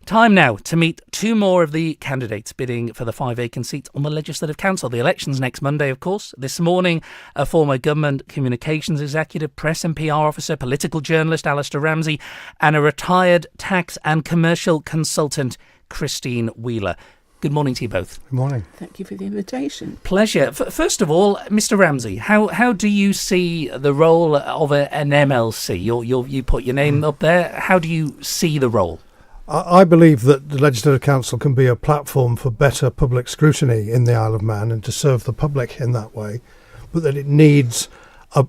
Time now to meet two more of the candidates bidding for the 5 vacant seats on the Legislative Council. The election's next Monday, of course. This morning, a former government communications executive, press and PR officer, political journalist Alistair Ramsay, and a retired tax and commercial consultant, Christine Wheeler. Good morning to you both. Good morning. Thank you for the invitation. Pleasure. First of all, Mr. Ramsay, how do you see the role of an MLC? You put your name up there. How do you see the role? I believe that the Legislative Council can be a platform for better public scrutiny in the Isle of Man and to serve the public in that way, but that it needs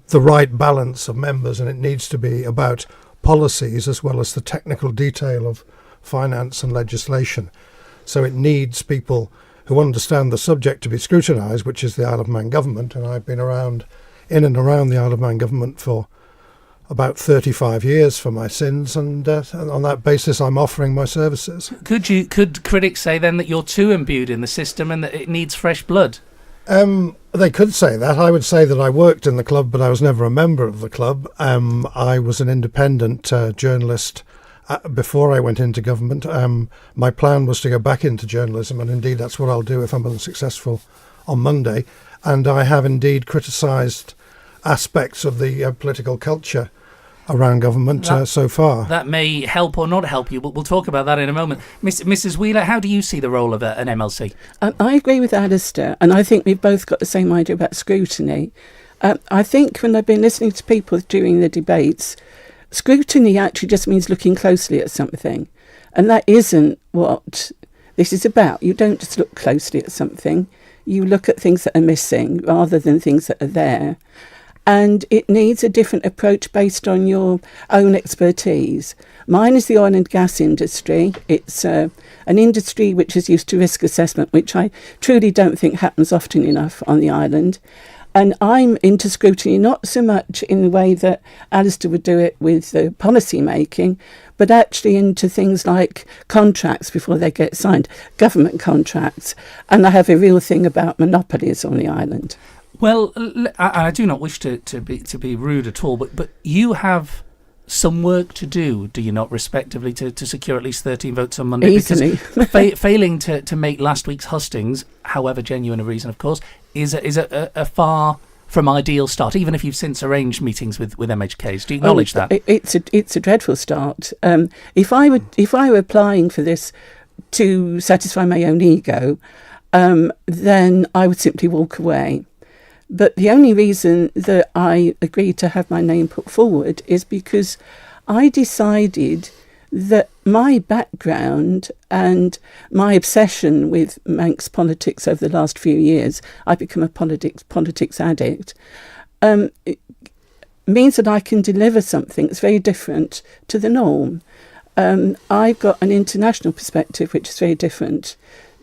the right balance of members, and it needs to be about policies as well as the technical detail of finance and legislation. So it needs people who understand the subject to be scrutinised, which is the Isle of Man government, and I've been in and around the Isle of Man government for about 35 years for my sins, and on that basis I'm offering my services. Could critics say then that you're too imbued in the system and that it needs fresh blood? They could say that. I would say that I worked in the club, but I was never a member of the club. I was an independent journalist before I went into government. My plan was to go back into journalism, and indeed that's what I'll do if I'm unsuccessful on Monday. And I have indeed criticised aspects of the political culture around government so far. That may help or not help you, but we'll talk about that in a moment. Mrs. Wheeler, how do you see the role of an MLC? I agree with Alistair, and I think we've both got the same idea about scrutiny. I think when I've been listening to people during the debates, scrutiny actually just means looking closely at something, and that isn't what this is about. You don't just look closely at something, you look at things that are missing rather than things that are there. And it needs a different approach based on your own expertise. Mine is the oil and gas industry. It's an industry which is used to risk assessment, which I truly don't think happens often enough on the island. And I'm into scrutiny, not so much in the way that Alistair would do it with the policy making, but actually into things like contracts before they get signed, government contracts. And I have a real thing about monopolies on the island. Well, I do not wish to be rude at all, but you have some work to do, do you not, respectively, to secure at least 13 votes on Monday? Easily. Because failing to make last week's hustings, however genuine a reason, of course, is a far from ideal start, even if you've since arranged meetings with MHKs. Do you acknowledge that? It's a dreadful start. If I were applying for this to satisfy my own ego, then I would simply walk away. But the only reason that I agreed to have my name put forward is because I decided that my background and my obsession with Manx politics over the last few years, I've become a politics addict, it means that I can deliver something that's very different to the norm. I've got an international perspective which is very different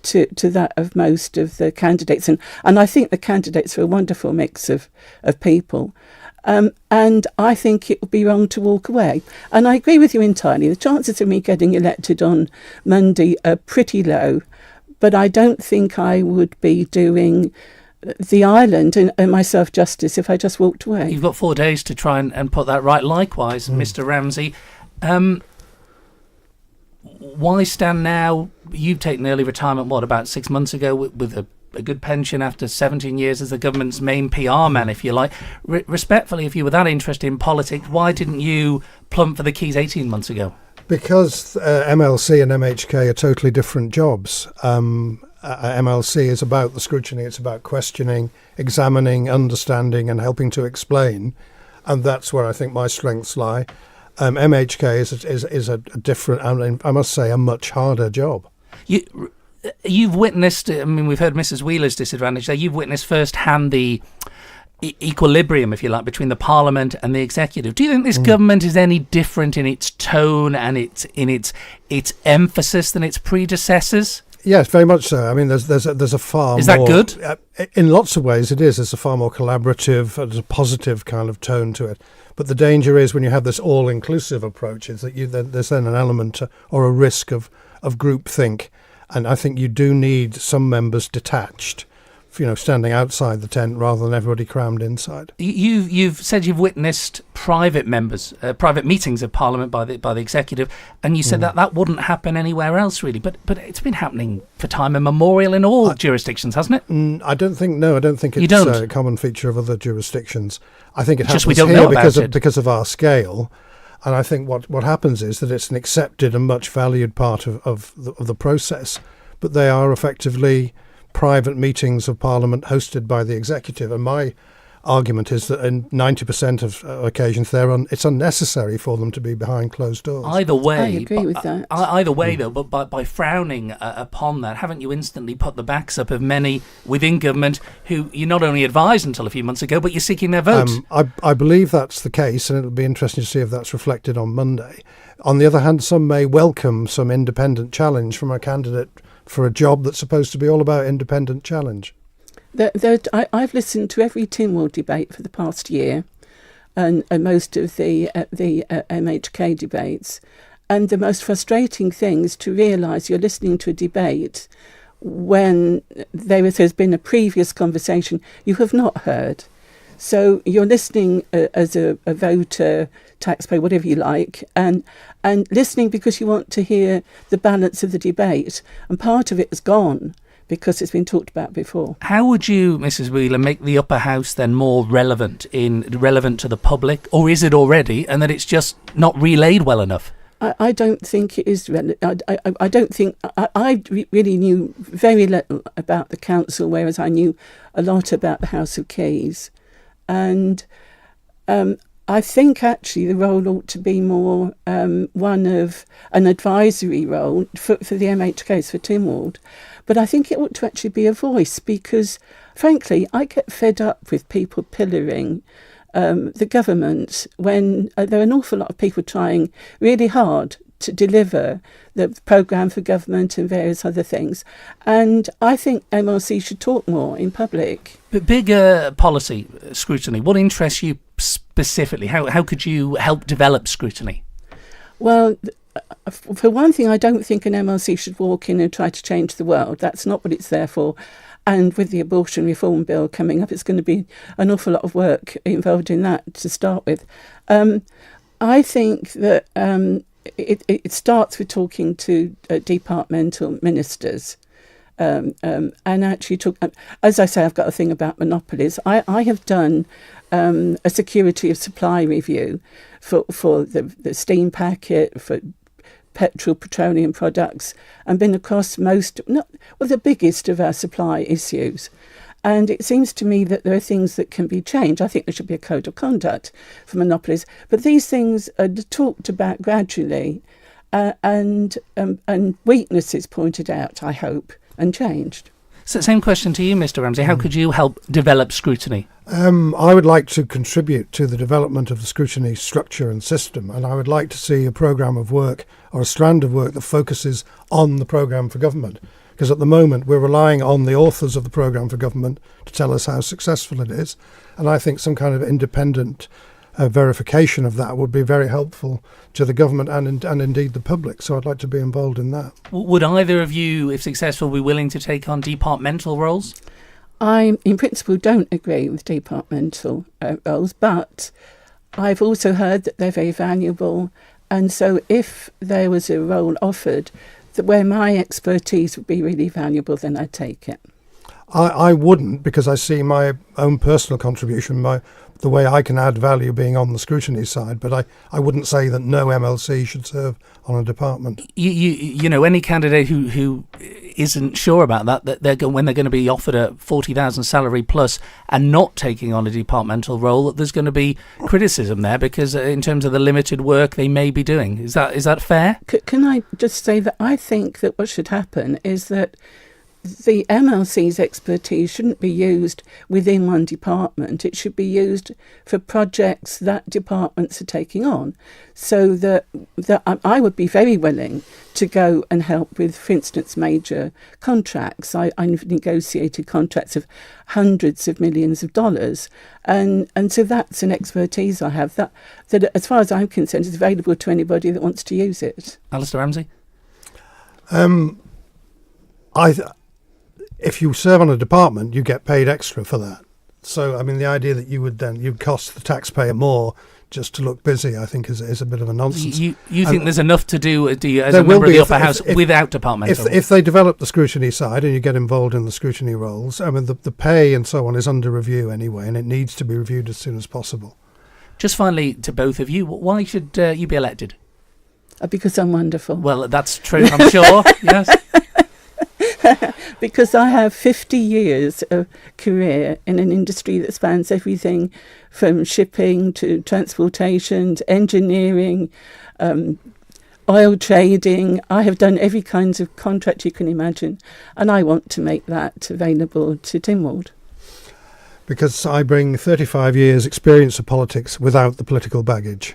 to that of most of the candidates. And I think the candidates are a wonderful mix of people. And I think it would be wrong to walk away. And I agree with you entirely. The chances of me getting elected on Monday are pretty low, but I don't think I would be doing the island and myself justice if I just walked away. You've got 4 days to try and put that right. Likewise, Mr. Ramsay. Why stand now? You've taken early retirement, about 6 months ago, with a good pension after 17 years as the government's main PR man, if you like. Respectfully, if you were that interested in politics, why didn't you plump for the keys 18 months ago? Because MLC and MHK are totally different jobs. MLC is about the scrutiny, it's about questioning, examining, understanding and helping to explain. And that's where I think my strengths lie. MHK is a different, I must say, a much harder job. You've witnessed, we've heard Mrs. Wheeler's disadvantage there. You've witnessed firsthand the equilibrium, if you like, between the Parliament and the Executive. Do you think this government is any different in its tone and its emphasis than its predecessors? Yes, very much so. There's a far more... Is that good? In lots of ways it is. There's a far more collaborative, there's a positive kind of tone to it. But the danger is when you have this all-inclusive approach is that there's then an element or a risk of groupthink. And I think you do need some members detached standing outside the tent rather than everybody crammed inside. You've said you've witnessed private meetings of Parliament by the executive, and you said that wouldn't happen anywhere else, really. But it's been happening for time immemorial in all jurisdictions, hasn't it? I don't think it's a common feature of other jurisdictions. I think it happens we don't here know about because of our scale. And I think what happens is that it's an accepted and much valued part of the process, but they are effectively private meetings of Parliament hosted by the executive. And my argument is that in 90% of occasions it's unnecessary for them to be behind closed doors. Either way, I agree with that. Either way, though, but by frowning upon that, haven't you instantly put the backs up of many within government who you not only advised until a few months ago, but you're seeking their vote? I believe that's the case, and it'll be interesting to see if that's reflected on Monday. On the other hand, some may welcome some independent challenge from a candidate for a job that's supposed to be all about independent challenge. I've listened to every Tynwald debate for the past year, and most of the MHK debates. And the most frustrating thing is to realise you're listening to a debate when there's been a previous conversation you have not heard. So you're listening as a voter, taxpayer, whatever you like, and listening because you want to hear the balance of the debate. And part of it is gone because it's been talked about before. How would you, Mrs. Wheeler, make the upper house then more relevant to the public, or is it already, and that it's just not relayed well enough? I don't think it is relevant. I don't think I really knew very little about the council, whereas I knew a lot about the House of Keys, and I think actually the role ought to be more one of an advisory role for the MHKs, for Tynwald. But I think it ought to actually be a voice because, frankly, I get fed up with people pillaring the government when there are an awful lot of people trying really hard to deliver the programme for government and various other things. And I think MLC should talk more in public. But bigger policy scrutiny, what interests you specifically? How could you help develop scrutiny? Well, for one thing, I don't think an MLC should walk in and try to change the world. That's not what it's there for. And with the abortion reform bill coming up, it's going to be an awful lot of work involved in that to start with. I think that it starts with talking to departmental ministers. And actually talk, as I say, I've got a thing about monopolies. I have done a security of supply review for the steam packet, for petroleum products, and been across the biggest of our supply issues. And it seems to me that there are things that can be changed. I think there should be a code of conduct for monopolies, but these things are talked about gradually, and weaknesses pointed out, I hope, and changed. So same question to you, Mr. Ramsay. How could you help develop scrutiny? I would like to contribute to the development of the scrutiny structure and system, and I would like to see a programme of work or a strand of work that focuses on the programme for government. Because at the moment we're relying on the authors of the programme for government to tell us how successful it is, and I think some kind of independent verification of that would be very helpful to the government and indeed the public. So I'd like to be involved in that. Would either of you, if successful, be willing to take on departmental roles? I, in principle, don't agree with departmental roles, but I've also heard that they're very valuable. And so if there was a role offered that where my expertise would be really valuable, then I'd take it. I wouldn't, because I see my own personal contribution, the way I can add value being on the scrutiny side, but I wouldn't say that no MLC should serve on a department. You know, any candidate who isn't sure about that when they're going to be offered a 40,000 salary plus and not taking on a departmental role, there's going to be criticism there because in terms of the limited work they may be doing. Is that fair? Can I just say that I think that what should happen is that the MLC's expertise shouldn't be used within one department. It should be used for projects that departments are taking on. So that I would be very willing to go and help with, for instance, major contracts. I've negotiated contracts of hundreds of millions of dollars. And so that's an expertise I have that as far as I'm concerned, is available to anybody that wants to use it. Alistair Ramsay? if you serve on a department, you get paid extra for that. So, I mean, the idea that you'd cost the taxpayer more just to look busy, I think, is a bit of a nonsense. You think there's enough to do, as there a member of the will be upper house without departmental? If they develop the scrutiny side and you get involved in the scrutiny roles, I mean, the pay and so on is under review anyway, and it needs to be reviewed as soon as possible. Just finally, to both of you, why should you be elected? Because I'm wonderful. Well, that's true, I'm sure. Yes. Because I have 50 years of career in an industry that spans everything from shipping to transportation to engineering, oil trading. I have done every kind of contract you can imagine, and I want to make that available to Tynwald. Because I bring 35 years experience of politics without the political baggage.